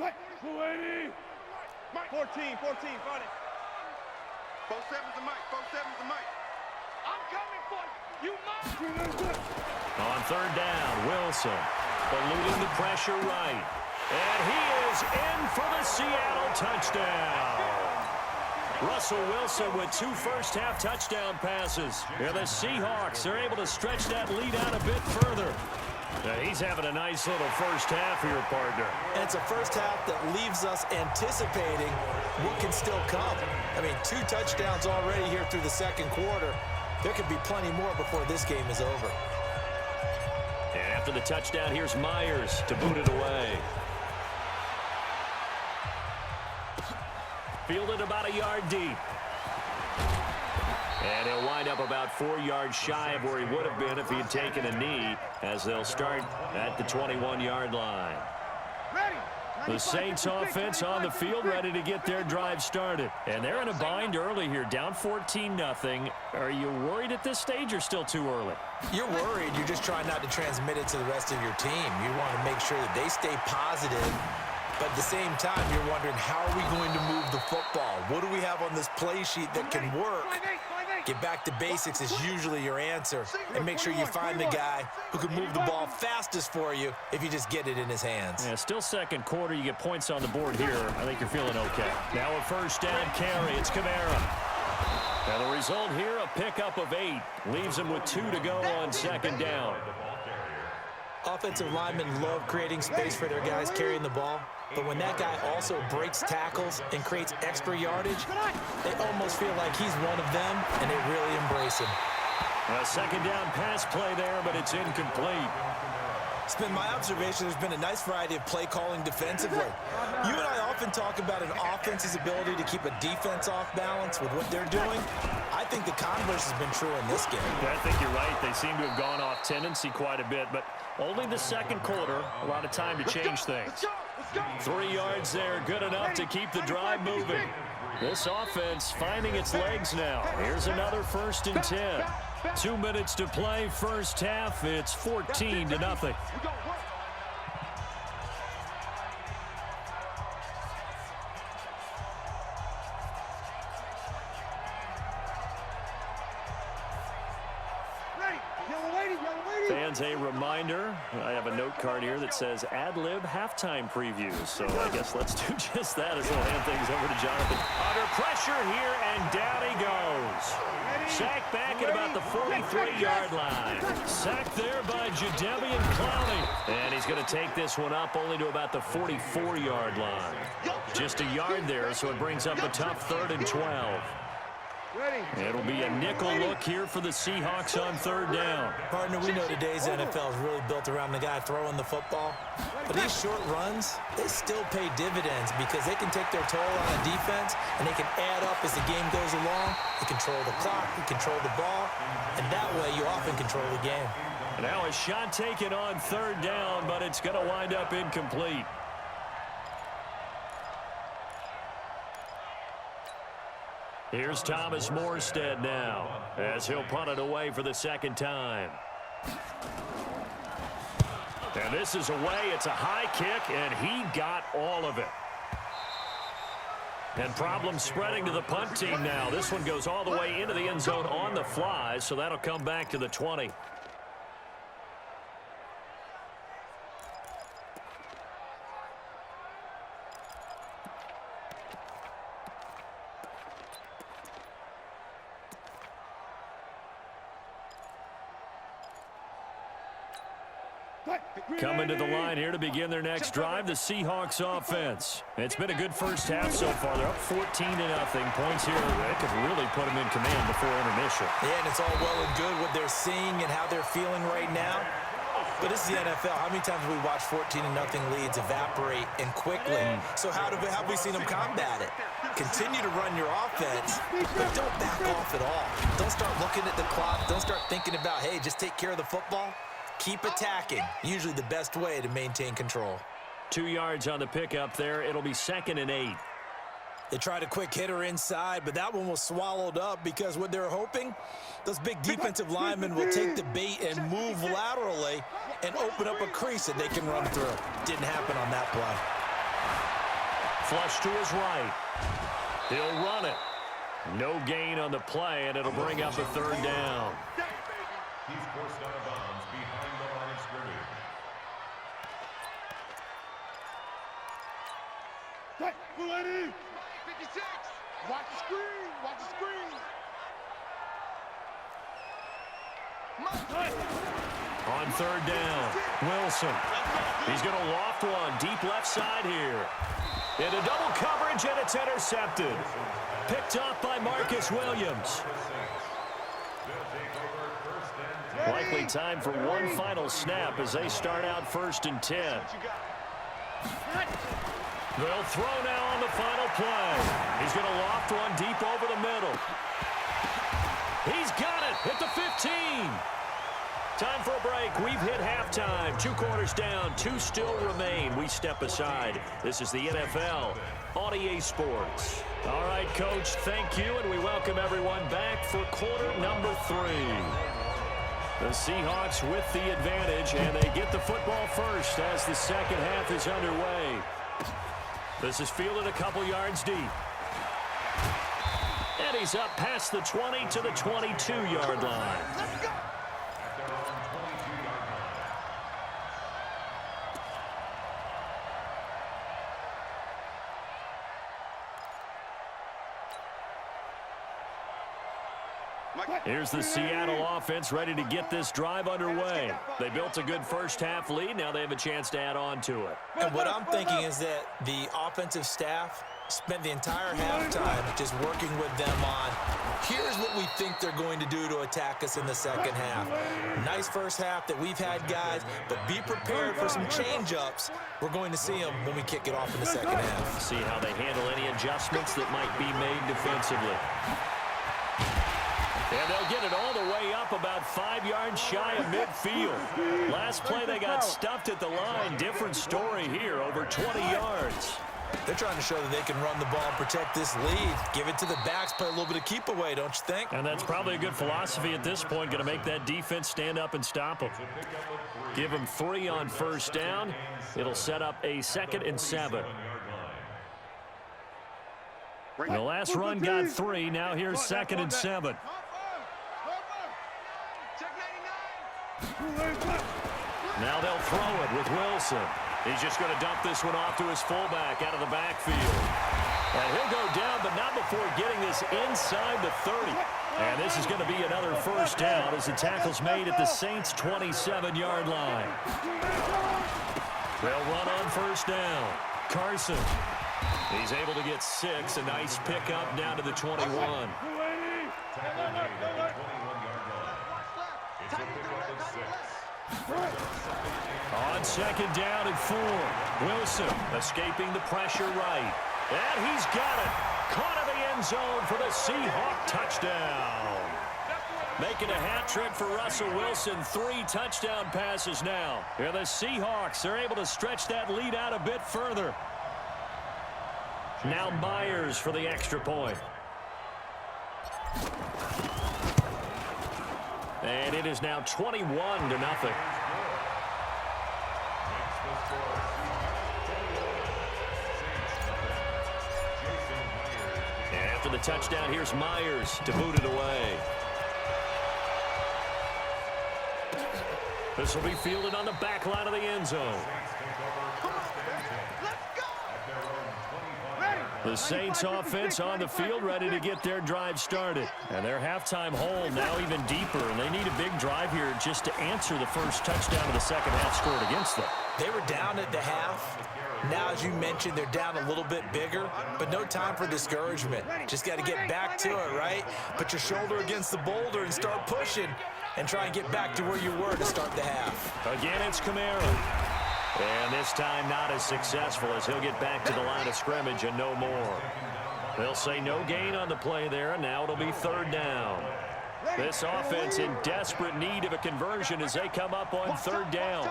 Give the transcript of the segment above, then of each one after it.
Mike. 14, find it. 4-7's the mic, 4-7's the mic. I'm coming for you. You must. On third down, Wilson eluding the pressure right. And he is in for the Seattle touchdown. Russell Wilson with 2 first-half touchdown passes. And the Seahawks are able to stretch that lead out a bit further. He's having a nice little first half here, partner. And it's a first half that leaves us anticipating what can still come. I mean, 2 touchdowns already here through the second quarter. There could be plenty more before this game is over. And after the touchdown, here's Myers to boot it away. Fielded about a yard deep. And he'll wind up about 4 yards shy of where he would have been if he had taken a knee, as they'll start at the 21-yard line. The Saints offense on the field, ready to get their drive started. And they're in a bind early here, down 14-0. Are you worried at this stage or still too early? You're worried. You're just trying not to transmit it to the rest of your team. You want to make sure that they stay positive. But at the same time, you're wondering, how are we going to move the football? What do we have on this play sheet that can work? Get back to basics is usually your answer. And make sure you find the guy who can move the ball fastest for you if you just get it in his hands. Yeah, still second quarter. You get points on the board here. I think you're feeling okay. Now a first down carry. It's Kamara. And the result here, a pickup of 8. Leaves him with 2 to go on second down. Offensive linemen love creating space for their guys carrying the ball. But when that guy also breaks tackles and creates extra yardage, they almost feel like he's one of them, and they really embrace him. A second down pass play there, but it's incomplete. It's been my observation there's been a nice variety of play calling defensively. You and I often talk about an offense's ability to keep a defense off balance with what they're doing. I think the converse has been true in this game. Yeah, I think you're right. They seem to have gone off tendency quite a bit, but only the second quarter, a lot of time to change things. 3 yards there, good enough to keep the drive moving. This offense finding its legs now. Here's another 1st and 10. 2 minutes to play, first half. It's 14-0. Fans, a reminder, I have a note card here that says ad-lib halftime previews. So I guess let's do just that as we'll hand things over to Jonathan. Under pressure here, and down he goes. Sacked back at about the 43-yard line. Sacked there by Jadeveon Clowney. And he's going to take this one up only to about the 44-yard line. Just a yard there, so it brings up a tough 3rd and 12. It'll be a nickel look here for the Seahawks on third down. Partner, we know today's NFL is really built around the guy throwing the football. But these short runs, they still pay dividends because they can take their toll on a defense and they can add up as the game goes along. They control the clock, they control the ball, and that way you often control the game. Now a shot taken on third down, but it's going to wind up incomplete. Here's Thomas Morstead now, as he'll punt it away for the second time. And this is away. It's a high kick, and he got all of it. And problems spreading to the punt team now. This one goes all the way into the end zone on the fly, so that'll come back to the 20. Coming to the line here to begin their next drive, the Seahawks offense. It's been a good first half so far. They're up 14-0. Points here that could really put them in command before intermission. Yeah, and it's all well and good what they're seeing and how they're feeling right now. But this is the NFL. How many times have we watched 14-0 leads evaporate and quickly? So how have we seen them combat it? Continue to run your offense, but don't back off at all. Don't start looking at the clock. Don't start thinking about, hey, just take care of the football. Keep attacking. Usually the best way to maintain control. 2 yards on the pickup there. It'll be 2nd and 8. They tried a quick hitter inside, but that one was swallowed up because what they're hoping, those big defensive linemen will take the bait and move laterally and open up a crease that they can run through. Didn't happen on that play. flush to his right. He'll run it. No gain on the play, and it'll bring up a third down. He's forced out of bounds behind the line of scrimmage. Hey, 56. Watch the screen. Watch the screen. On third down, Wilson. He's going to loft one deep left side here. Into double coverage, and it's intercepted. Picked off by Marcus Williams. Likely time for one final snap as they start out 1st and 10. They'll throw now on the final play. He's going to loft one deep over the middle. He's got it at the 15. Time for a break. We've hit halftime. 2 quarters down. 2 still remain. We step aside. This is the NFL on EA Sports. All right, Coach, thank you, and we welcome everyone back for quarter number 3. The Seahawks with the advantage, and they get the football first as the second half is underway. This is fielded a couple yards deep. And he's up past the 20 to the 22-yard line. Let's go. Here's the Seattle offense ready to get this drive underway. They built a good first-half lead. Now they have a chance to add on to it. And what I'm thinking is that the offensive staff spent the entire halftime just working with them on, here's what we think they're going to do to attack us in the second half. Nice first half that we've had, guys, but be prepared for some change-ups. We're going to see them when we kick it off in the second half. See how they handle any adjustments that might be made defensively. And they'll get it all the way up about 5 yards shy of midfield. Last play, they got stuffed at the line. Different story here, over 20 yards. They're trying to show that they can run the ball and protect this lead. Give it to the backs, play a little bit of keep away, don't you think? And that's probably a good philosophy at this point, going to make that defense stand up and stop them. Give them 3 on first down. It'll set up a 2nd and 7. The last run got 3. Now here's 2nd and 7. Now they'll throw it with Wilson. He's just going to dump this one off to his fullback out of the backfield. And he'll go down, but not before getting this inside the 30. And this is going to be another first down as the tackle's made at the Saints' 27-yard line. They'll run on first down. Carson. He's able to get 6. A nice pickup down to the 21. On 2nd down and 4. Wilson escaping the pressure right. And he's got it. Caught in the end zone for the Seahawk touchdown. Making a hat trick for Russell Wilson. 3 touchdown passes now. Here the Seahawks are able to stretch that lead out a bit further. Now Myers for the extra point. And it is now 21-0. And after the touchdown, here's Myers to boot it away. This will be fielded on the back line of the end zone. The Saints offense on the field ready to get their drive started. And their halftime hole now even deeper. And they need a big drive here just to answer the first touchdown of the second half scored against them. They were down at the half. Now, as you mentioned, they're down a little bit bigger, but no time for discouragement. Just got to get back to it, right? Put your shoulder against the boulder and start pushing and try and get back to where you were to start the half. Again, it's Kamara. And this time not as successful as he'll get back to the line of scrimmage and no more. They'll say no gain on the play there, and now it'll be 3rd down. This offense in desperate need of a conversion as they come up on 3rd down.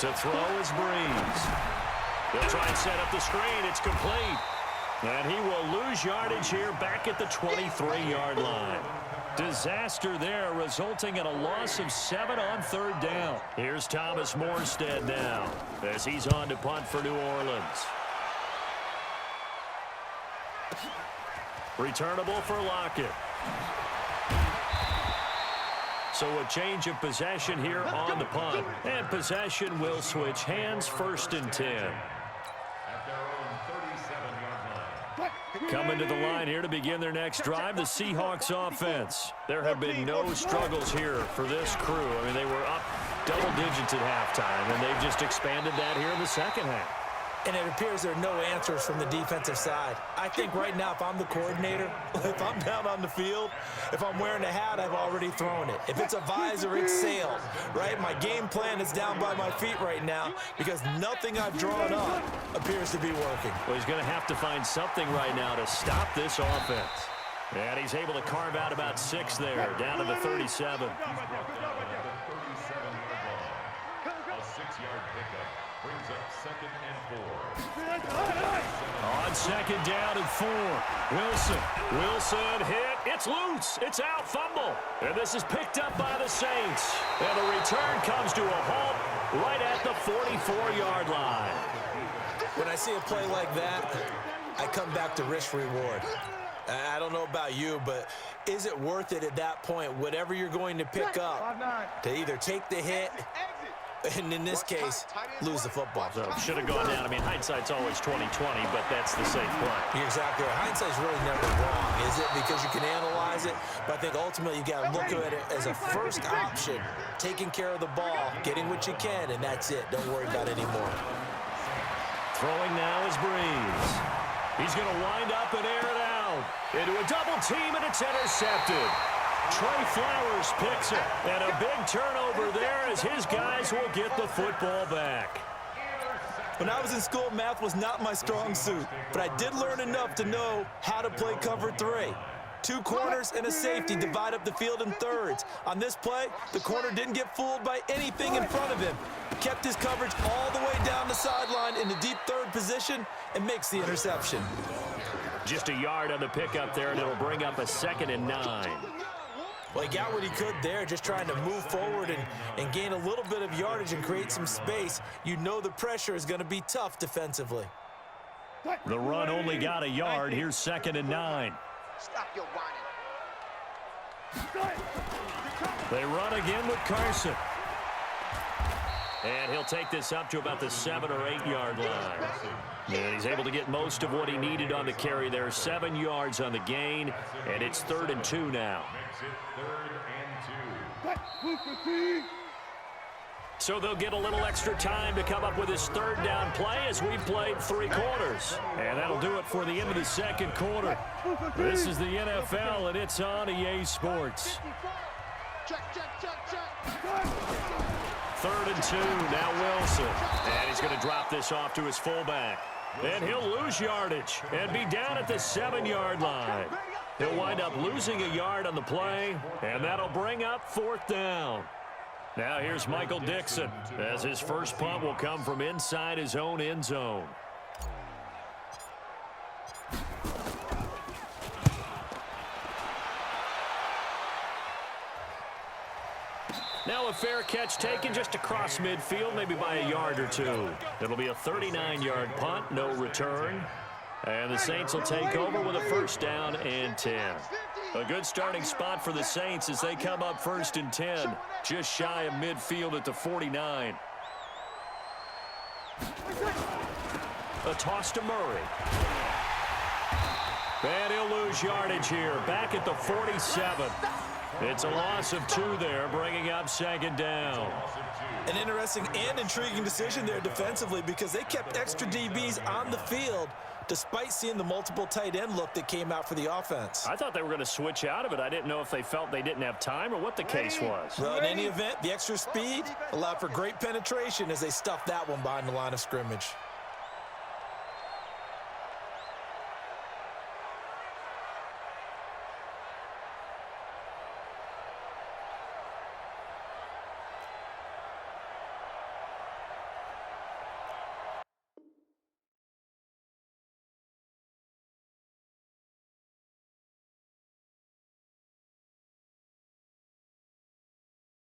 To throw is Breeze. He'll try and set up the screen. It's complete. And he will lose yardage here back at the 23-yard line. Disaster there, resulting in a loss of 7 on 3rd down. Here's Thomas Morstead now as he's on to punt for New Orleans. Returnable for Lockett. So a change of possession here on the punt. And possession will switch hands, 1st and 10. At their own 37-yard line. Coming to the line here to begin their next drive, the Seahawks offense. There have been no struggles here for this crew. I mean, they were up double digits at halftime, and they've just expanded that here in the second half. And it appears there are no answers from the defensive side. I think right now, if I'm the coordinator, if I'm down on the field, if I'm wearing a hat, I've already thrown it. If it's a visor, it's sailed, right? My game plan is down by my feet right now because nothing I've drawn up appears to be working. Well, he's going to have to find something right now to stop this offense. And he's able to carve out about 6 there, down to the 37. A 37-yard ball. A 6-yard pickup brings up 2nd and 4. On 2nd down and 4. Wilson hit. It's loose. It's out. Fumble. And this is picked up by the Saints. And the return comes to a halt right at the 44-yard line. When I see a play like that, I come back to risk-reward. I don't know about you, but is it worth it at that point, whatever you're going to pick up, to either take the hit and, in this case, lose the football? So should have gone down. I mean, hindsight's always 20/20, but that's the safe play. You're exactly right. Hindsight's really never wrong, is it? Because you can analyze it, but I think ultimately you got to look at it as a first option, taking care of the ball, getting what you can, and that's it. Don't worry about it anymore. Throwing now is Breeze. He's going to wind up and air it out into a double team, and it's intercepted. Trey Flowers picks it, and a big turnover there as his guys will get the football back. When I was in school, math was not my strong suit, but I did learn enough to know how to play cover 3. 2 corners and a safety divide up the field in thirds. On this play, the corner didn't get fooled by anything in front of him. Kept his coverage all the way down the sideline in the deep 3rd position and makes the interception. Just a yard on the pickup there, and it'll bring up a 2nd and 9. Well, he got what he could there, just trying to move forward and gain a little bit of yardage and create some space. You know the pressure is going to be tough defensively. The run only got a yard. Here's 2nd and 9. Stop your whining. They run again with Carson. And he'll take this up to about the 7 or 8 yard line. And he's able to get most of what he needed on the carry there. 7 yards on the gain, and it's 3rd and 2 now. So they'll get a little extra time to come up with his 3rd down play as we've played 3 quarters. And that'll do it for the end of the 2nd quarter. This is the NFL, and it's on EA Sports. 3rd and 2, now Wilson. And he's going to drop this off to his fullback. And he'll lose yardage and be down at the 7-yard line. He'll wind up losing a yard on the play, and that'll bring up 4th down. Now here's Michael Dixon, as his first punt will come from inside his own end zone. Now a fair catch taken just across midfield, maybe by a yard or 2. It'll be a 39-yard punt, no return. And the Saints will take over with a 1st down and 10. A good starting spot for the Saints as they come up 1st and 10, just shy of midfield at the 49. A toss to Murray. And he'll lose yardage here, back at the 47. It's a loss of 2 there, bringing up 2nd down. An interesting and intriguing decision there defensively because they kept extra DBs on the field despite seeing the multiple tight end look that came out for the offense. I thought they were going to switch out of it. I didn't know if they felt they didn't have time or what the case was. Well, in any event, the extra speed allowed for great penetration as they stuffed that one behind the line of scrimmage.